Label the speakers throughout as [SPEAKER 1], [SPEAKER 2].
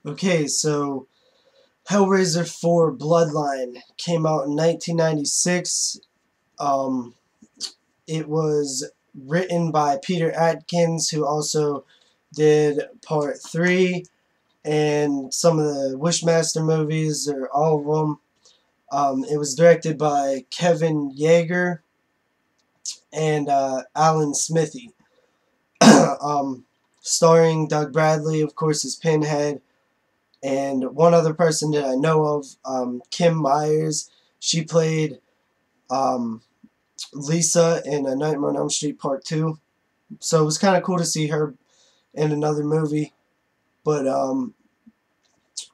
[SPEAKER 1] Okay, so Hellraiser 4 Bloodline came out in 1996. Um, it was written by Peter Atkins, who also did Part 3 and some of the Wishmaster movies, or all of them. It was directed by Kevin Yagher and Alan Smithee. um, Starring Doug Bradley, of course, as Pinhead, and one other person that I know of, Kim Myers. She played um, Lisa in A Nightmare on Elm Street Part 2. So it was kind of cool to see her in another movie. But,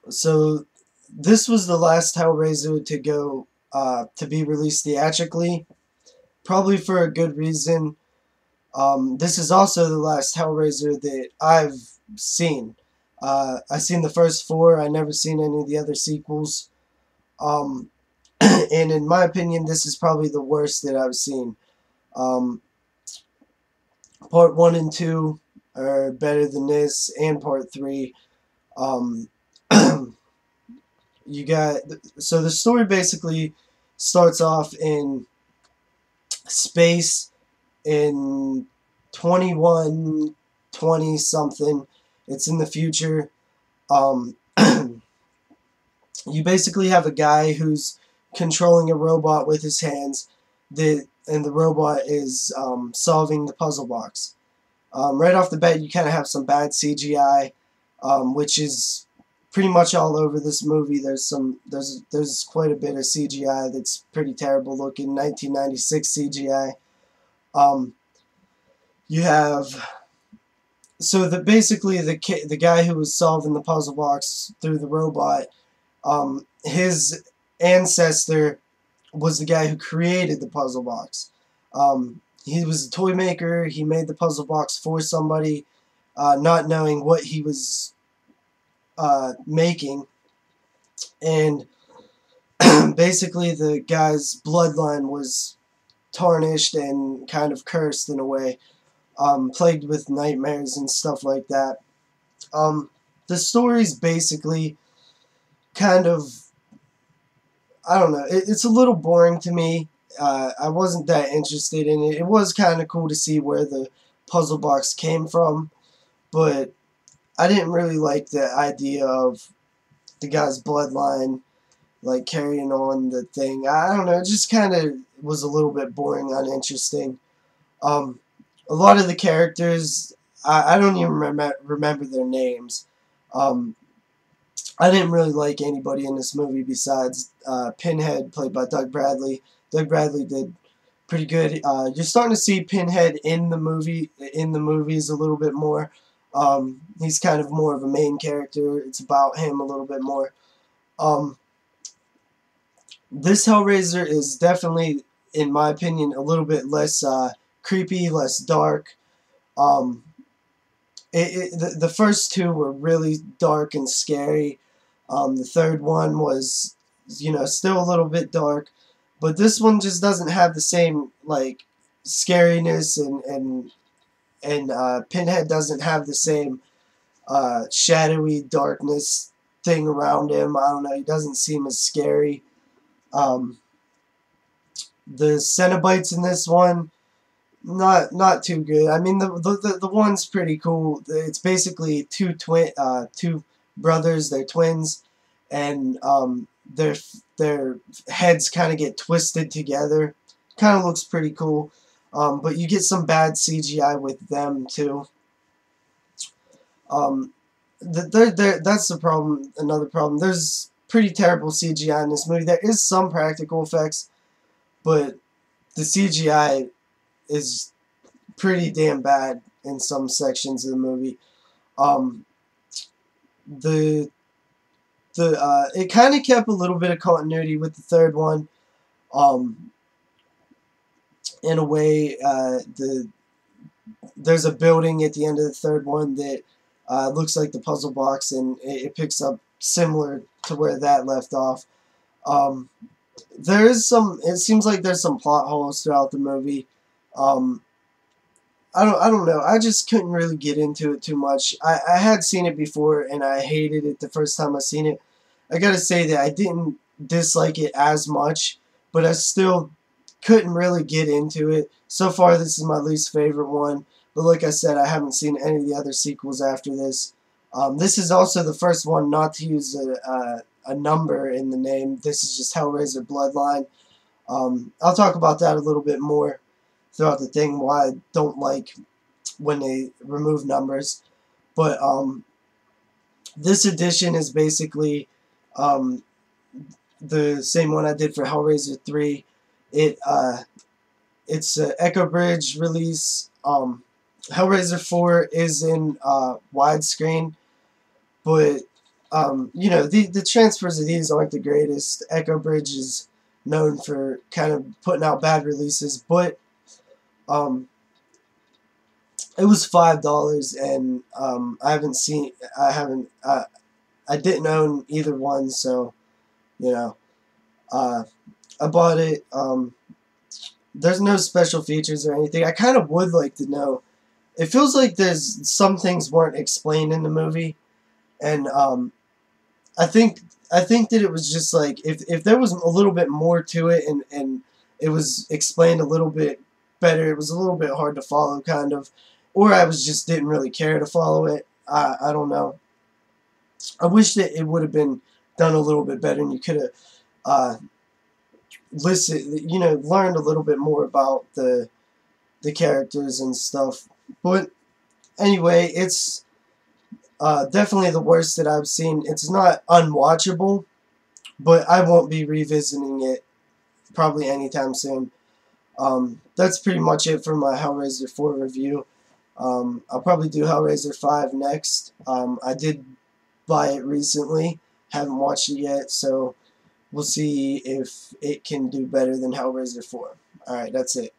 [SPEAKER 1] so this was the last Hellraiser to go, to be released theatrically. Probably for a good reason. This is also the last Hellraiser that I've seen. I've seen the first four. I never seen any of the other sequels. Um, and in my opinion, this is probably the worst that I've seen. Um, part 1 and 2 are better than this, and part 3. Um, you got so the story basically starts off in space in 2120 something. It's in the future. Um, you basically have a guy who's controlling a robot with his hands, and the robot is solving the puzzle box. Right off the bat, you kind of have some bad CGI, which is pretty much all over this movie. There's quite a bit of CGI that's pretty terrible looking. 1996 CGI. Um, you have basically the guy who was solving the puzzle box through the robot. His ancestor was the guy who created the puzzle box. He was a toy maker. He made the puzzle box for somebody, not knowing what he was making. And basically, the guy's bloodline was tarnished and kind of cursed in a way, plagued with nightmares and stuff like that. The story's basically kind of, I don't know, it's a little boring to me. I wasn't that interested in it. It was kind of cool to see where the puzzle box came from, but I didn't really like the idea of the guy's bloodline, like, carrying on the thing. I don't know, it just kind of was a little bit boring, uninteresting. Um, a lot of the characters, I don't even remember their names. Um, I didn't really like anybody in this movie besides Pinhead, played by Doug Bradley. Doug Bradley did pretty good. You're starting to see Pinhead in the movies a little bit more. He's kind of more of a main character. It's about him a little bit more. Um, this Hellraiser is definitely, in my opinion, a little bit less creepy, less dark. Um, the first two were really dark and scary. The third one was, still a little bit dark, but this one just doesn't have the same, like, scariness, and Pinhead doesn't have the same shadowy darkness thing around him. I don't know. He doesn't seem as scary. Um, the Cenobites in this one, not too good. I mean, the one's pretty cool. It's basically two brothers. They're twins, and their heads kind of get twisted together. Kind of looks pretty cool. But you get some bad CGI with them too. Um, that's the problem. Another problem. There's pretty terrible CGI in this movie. There is some practical effects, but the CGI is pretty damn bad in some sections of the movie. Um, the it kind of kept a little bit of continuity with the third one. Um, in a way, there's a building at the end of the third one that looks like the puzzle box, and it picks up similar to where that left off. Um, there is some. It seems like there's some plot holes throughout the movie. Um, I don't know. I just couldn't really get into it too much. I had seen it before and I hated it the first time I seen it. I gotta say that I didn't dislike it as much, but I still couldn't really get into it. So far, this is my least favorite one. But like I said, I haven't seen any of the other sequels after this. This is also the first one not to use a number in the name. This is just Hellraiser Bloodline. I'll talk about that a little bit more throughout the thing, why I don't like when they remove numbers. But this edition is basically um, the same one I did for Hellraiser 3. It's an Echo Bridge release. Hellraiser 4 is in widescreen, but you know, the transfers of these aren't the greatest. Echo Bridge is known for kind of putting out bad releases, but um, it was $5, and I didn't own either one, so you know, uh, I bought it. There's no special features or anything. I kind of would like to know. It feels like there's some things weren't explained in the movie, and I think I think that it was just like if there was a little bit more to it and it was explained a little bit better, it was a little bit hard to follow, kind of, or I was just didn't really care to follow it. I don't know. I wish that it would have been done a little bit better, and you could have uh, learned a little bit more about the characters and stuff. But anyway, it's definitely the worst that I've seen. It's not unwatchable, but I won't be revisiting it probably anytime soon. That's pretty much it for my Hellraiser 4 review. I'll probably do Hellraiser 5 next. I did buy it recently. Haven't watched it yet, so we'll see if it can do better than Hellraiser 4. Alright, that's it.